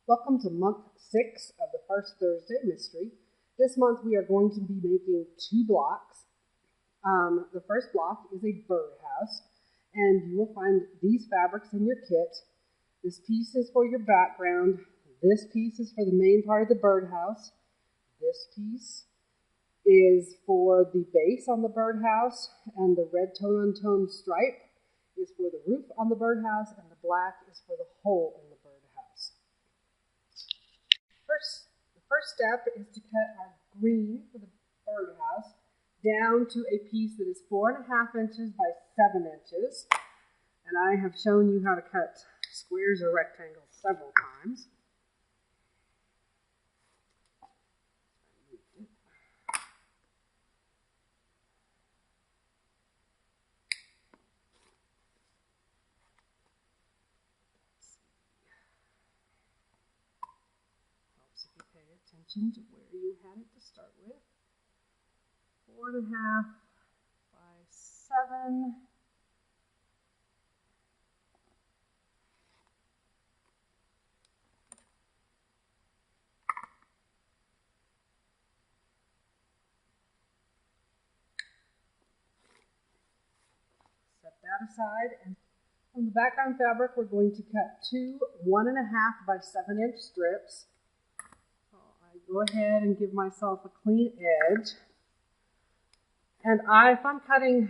Welcome to month 6 of the First Thursday Mystery. This month we are going to be making 2 blocks. The first block is a birdhouse, and you will find these fabrics in your kit. This piece is for your background. This piece is for the main part of the birdhouse. This piece is for the base on the birdhouse, and the red tone-on-tone stripe is for the roof on the birdhouse, and the black is for the hole in the birdhouse. The first step is to cut our green for the birdhouse down to a piece that is 4.5 inches by 7 inches. And I have shown you how to cut squares or rectangles several times. Helps if you pay attention to where you had it to start with. 4.5 by 7. Set that aside, and from the background fabric we're going to cut 2 1.5 by 7 inch strips. So I go ahead and give myself a clean edge. And if I'm cutting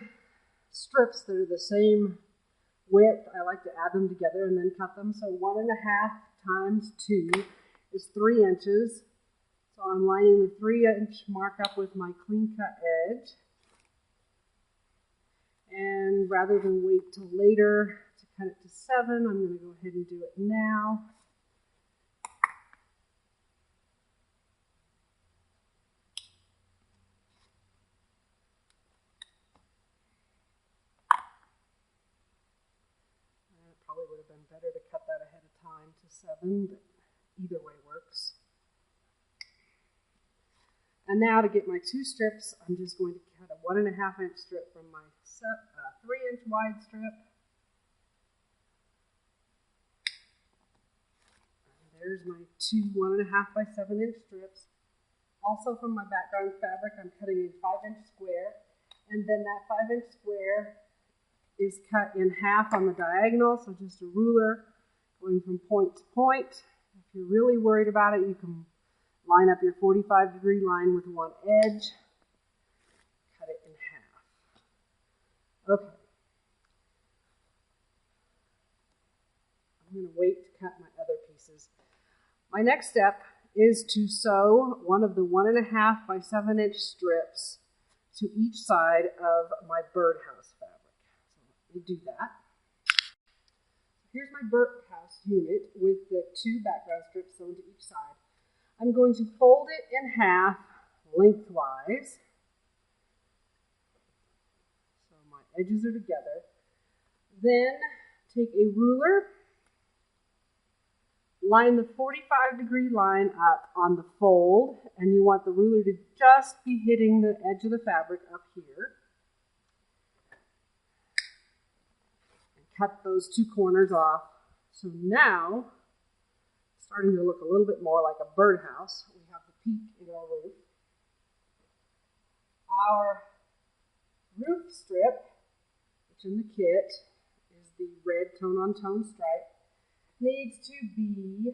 strips that are the same width, I like to add them together and then cut them. So 1.5 times 2 is 3 inches. So I'm lining the 3-inch mark up with my clean cut edge. And rather than wait till later to cut it to 7, I'm going to go ahead and do it now. Probably would have been better to cut that ahead of time to 7, but either way works. And now to get my 2 strips, I'm just going to cut a 1.5 inch strip from my 3-inch wide strip. And there's my 2 1.5 by 7 inch strips. Also from my background fabric, I'm cutting a 5-inch square, and then that 5-inch square is cut in half on the diagonal, so just a ruler going from point to point. If you're really worried about it, you can line up your 45-degree line with one edge, cut it in half. Okay. I'm going to wait to cut my other pieces. My next step is to sew one of the 1.5 by 7 inch strips to each side of my birdhouse fabric. We do that. Here's my birdhouse unit with the 2 background strips sewn to each side. I'm going to fold it in half lengthwise, so my edges are together. Then take a ruler, line the 45-degree line up on the fold, and you want the ruler to just be hitting the edge of the fabric up here. Cut those 2 corners off. So now, starting to look a little bit more like a birdhouse, we have the peak in our roof. Our roof strip, which in the kit is the red tone-on-tone stripe, needs to be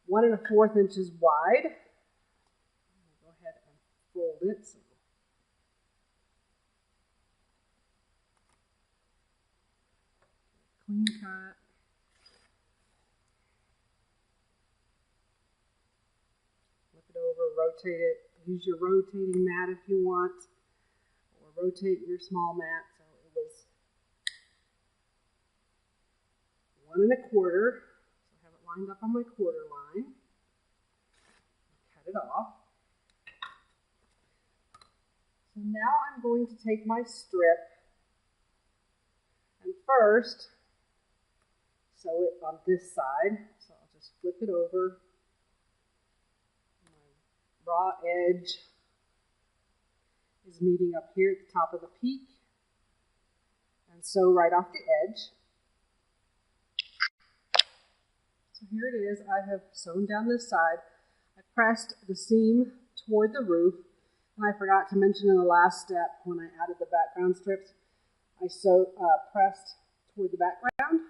1 1/4 inches wide. I'll go ahead and fold it. So clean cut. Flip it over, rotate it. Use your rotating mat if you want, or rotate your small mat. So it was 1 1/4. So I have it lined up on my quarter line. Cut it off. So now I'm going to take my strip and first sew it on this side, so I'll just flip it over. My raw edge is meeting up here at the top of the peak, and sew right off the edge. So So here it is. I have sewn down this side. I pressed the seam toward the roof, and I forgot to mention in the last step when I added the background strips, I pressed toward the background.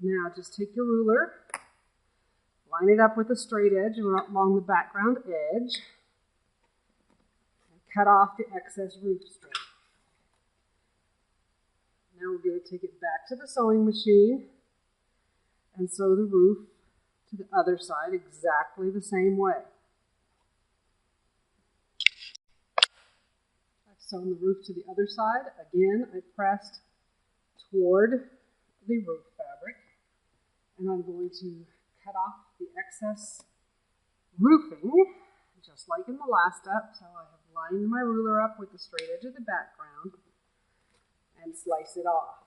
Now just take your ruler, line it up with a straight edge along the background edge, and cut off the excess roof strip. Now we're going to take it back to the sewing machine and sew the roof to the other side exactly the same way. I've sewn the roof to the other side. Again, I pressed toward the roof fabric, and I'm going to cut off the excess roofing, just like in the last step. So I have lined my ruler up with the straight edge of the background and slice it off.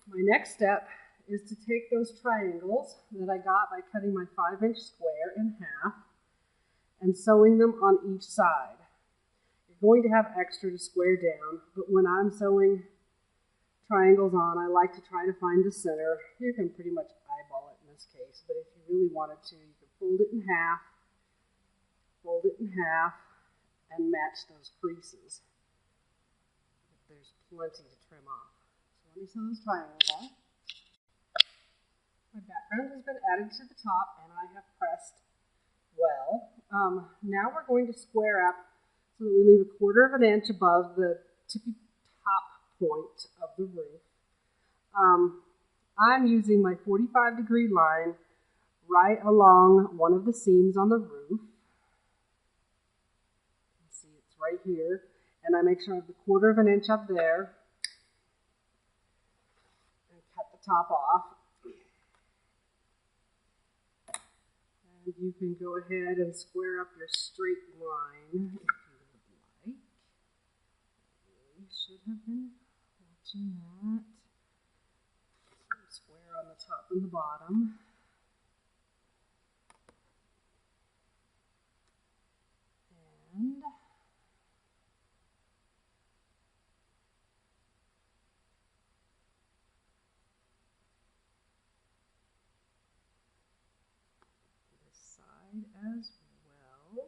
My next step is to take those triangles that I got by cutting my 5-inch square in half and sewing them on each side. You're going to have extra to square down, but when I'm sewing triangles on, I like to try to find the center. You can pretty much eyeball it in this case, but if you really wanted to, you could fold it in half, and match those creases. But there's plenty to trim off. So let me sew those triangles on. My background has been added to the top, and I have pressed well. Now we're going to square up so that we leave 1/4 inch above the tippy top point of the roof. I'm using my 45-degree line right along one of the seams on the roof. You see, it's right here, and I make sure I have the 1/4 inch up there and cut the top off. And you can go ahead and square up your straight line if you would like. You should have been watching that. So square on the top and the bottom. And this side as well.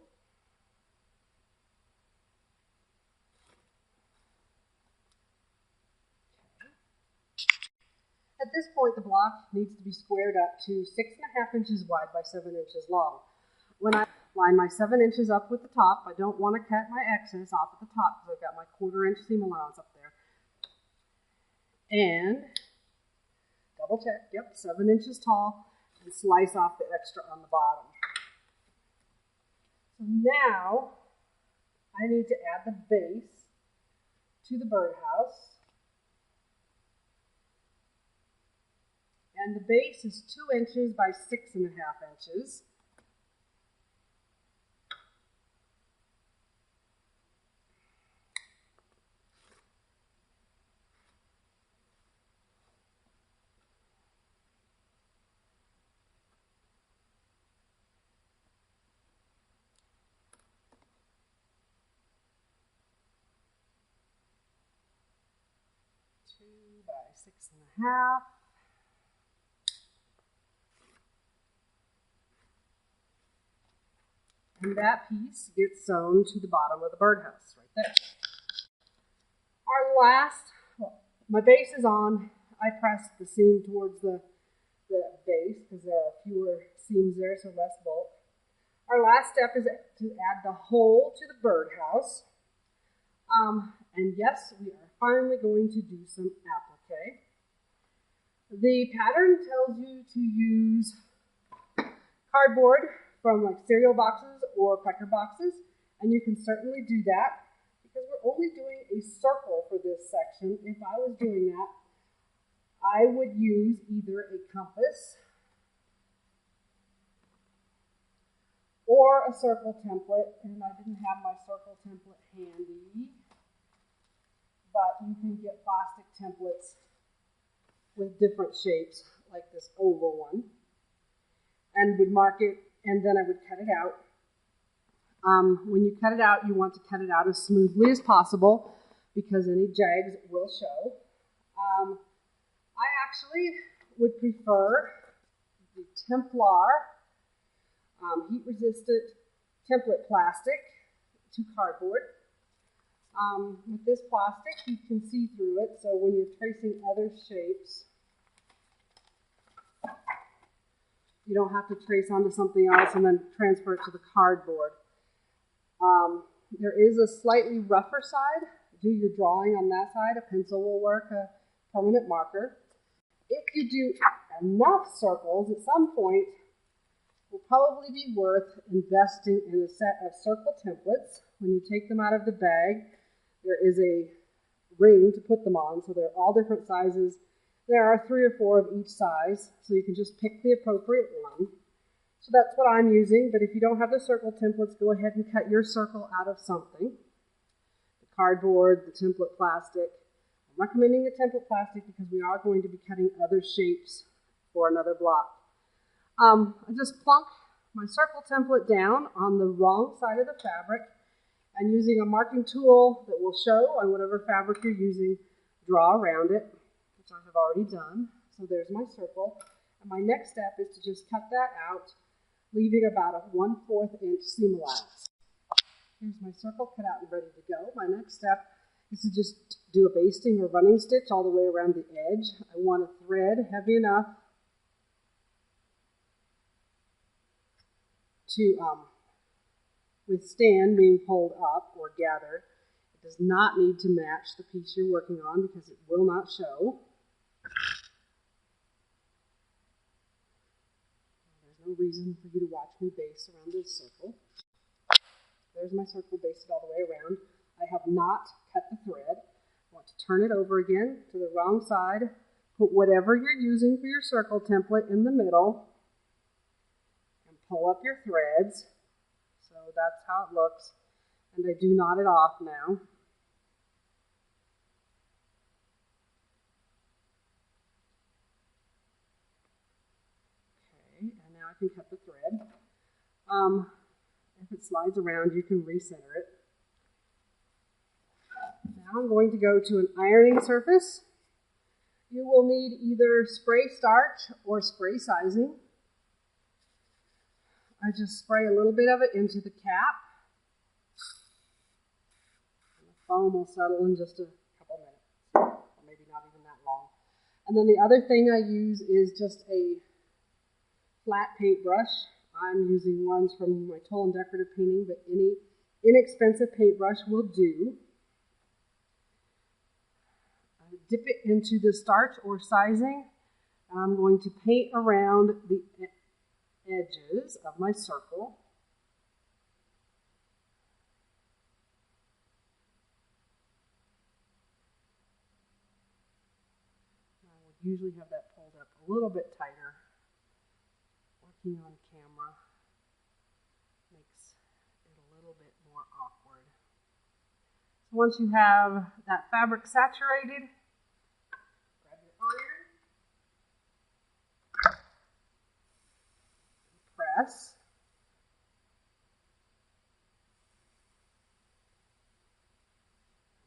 At this point, the block needs to be squared up to 6.5 inches wide by 7 inches long. When I line my 7 inches up with the top, I don't want to cut my excess off at the top because I've got my 1/4 inch seam allowance up there. And double check, yep, 7 inches tall, and slice off the extra on the bottom. So now I need to add the base to the birdhouse. And the base is 2 inches by 6.5 inches. By 6.5. And that piece gets sewn to the bottom of the birdhouse right there. Our last, well, my base is on. I pressed the seam towards the base because there are fewer seams there, so less bulk. Our last step is to add the hole to the birdhouse. And yes, we are finally going to do some applique. The pattern tells you to use cardboard from like cereal boxes or cracker boxes, and you can certainly do that because we're only doing a circle for this section. If I was doing that, I would use either a compass or a circle template, and I didn't have my circle template handy, but you can get plastic templates with different shapes, like this oval one, and would mark it, and then I would cut it out. When you cut it out, you want to cut it out as smoothly as possible because any jags will show. I actually would prefer the Templar heat-resistant template plastic to cardboard. With this plastic, you can see through it, so when you're tracing other shapes, you don't have to trace onto something else and then transfer it to the cardboard. There is a slightly rougher side. Do your drawing on that side. A pencil will work, a permanent marker. If you do enough circles, at some point, it will probably be worth investing in a set of circle templates. When you take them out of the bag, there is a ring to put them on, so they're all different sizes. There are 3 or 4 of each size, so you can just pick the appropriate one. So that's what I'm using, but if you don't have the circle templates, go ahead and cut your circle out of something. The cardboard, the template plastic. I'm recommending the template plastic because we are going to be cutting other shapes for another block. I just plunk my circle template down on the wrong side of the fabric, and using a marking tool that will show on whatever fabric you're using, draw around it, which I have already done. So there's my circle. And my next step is to just cut that out, leaving about a 1/4 inch seam allowance. Here's my circle cut out and ready to go. My next step is to just do a basting or running stitch all the way around the edge. I want a thread heavy enough to withstand being pulled up or gathered. It does not need to match the piece you're working on because it will not show. There's no reason for you to watch me baste around this circle. There's my circle basted all the way around. I have not cut the thread. I want to turn it over again to the wrong side. Put whatever you're using for your circle template in the middle and pull up your threads. So that's how it looks. And I do knot it off now. Okay, and now I can cut the thread. If it slides around, you can recenter it. Now I'm going to go to an ironing surface. You will need either spray starch or spray sizing. I just spray a little bit of it into the cap. And the foam will settle in just a couple minutes, or maybe not even that long. And then the other thing I use is just a flat paintbrush. I'm using ones from my Toll & Decorative Painting, but any inexpensive paintbrush will do. I dip it into the starch or sizing, and I'm going to paint around the edges of my circle. I would usually have that pulled up a little bit tighter. Working on camera makes it a little bit more awkward. So once you have that fabric saturated, grab your iron, press.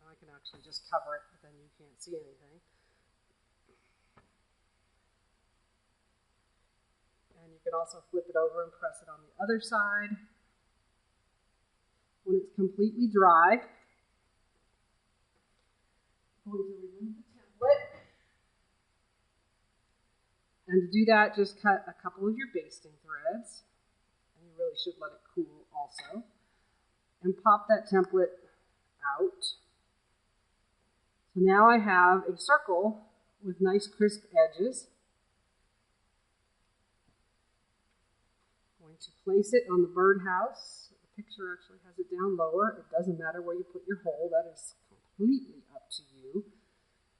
I can actually just cover it, but then you can't see anything. And you can also flip it over and press it on the other side. When it's completely dry, I'm going to remove the template. And to do that, just cut a couple of your basting threads. And you really should let it cool also. And pop that template out. So now I have a circle with nice crisp edges. To place it on the birdhouse. The picture actually has it down lower. It doesn't matter where you put your hole. That is completely up to you.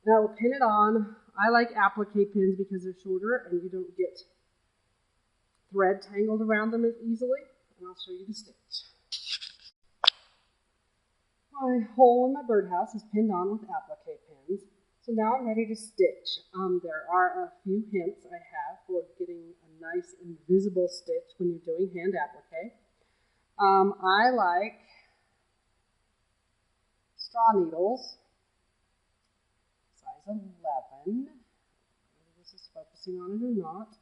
Now we'll pin it on. I like applique pins because they're shorter and you don't get thread tangled around them as easily. And I'll show you the stitch. My hole in my birdhouse is pinned on with applique pins. So now I'm ready to stitch. There are a few hints I have for getting a nice invisible stitch when you're doing hand applique. I like straw needles, size 11. focusing on it or not.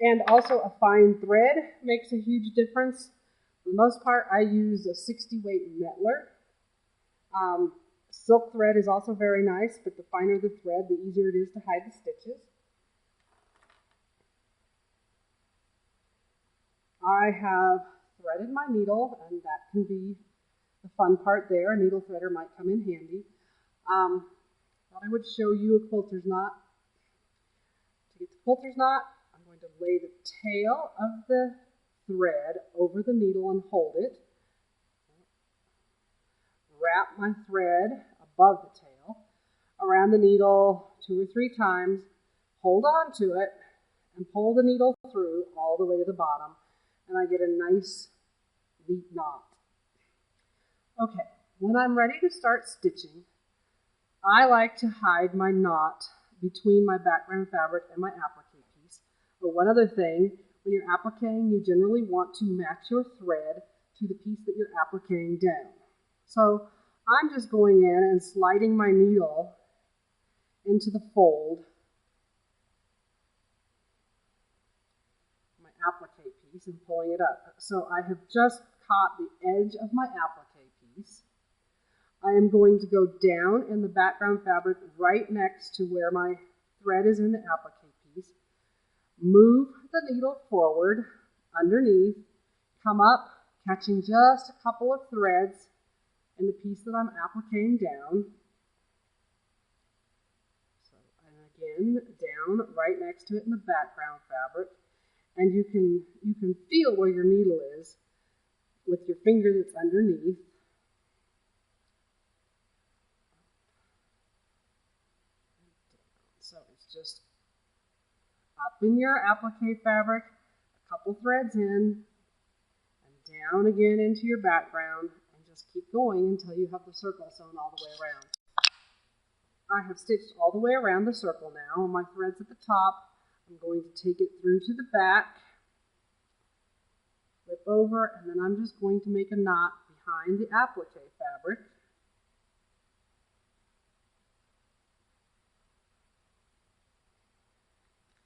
And also a fine thread makes a huge difference. For the most part, I use a 60 weight Mettler. Silk thread is also very nice, but the finer the thread, the easier it is to hide the stitches. I have threaded my needle, and that can be the fun part there. A needle threader might come in handy. Thought I would show you a quilter's knot. To get the quilter's knot, I'm going to lay the tail of the thread over the needle and hold it. Wrap my thread above the tail around the needle 2 or 3 times, hold on to it, and pull the needle through all the way to the bottom, and I get a nice, neat knot. Okay, when I'm ready to start stitching, I like to hide my knot between my background fabric and my applique piece. But one other thing, when you're appliquing, you generally want to match your thread to the piece that you're appliquing down. So I'm just going in and sliding my needle into the fold, my applique piece, and pulling it up. So I have just caught the edge of my applique piece. I am going to go down in the background fabric right next to where my thread is in the applique piece, move the needle forward underneath, come up, catching just a couple of threads in the piece that I'm appliquing down. So, and again, down right next to it in the background fabric. And you can feel where your needle is with your finger that's underneath. So it's just up in your applique fabric, a couple threads in, and down again into your background, and just keep going until you have the circle sewn all the way around. I have stitched all the way around the circle now, and my thread's at the top. I'm going to take it through to the back, flip over, and then I'm just going to make a knot behind the applique fabric.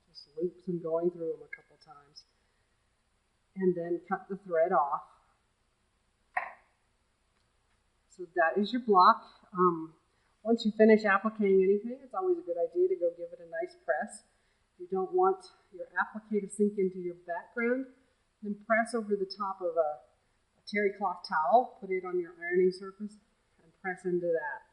Just loops and going through them a couple times. And then cut the thread off. So that is your block. Once you finish appliquing anything, it's always a good idea to go give it a nice press. If you don't want your applique to sink into your background, then press over the top of a terry cloth towel, put it on your ironing surface, and press into that.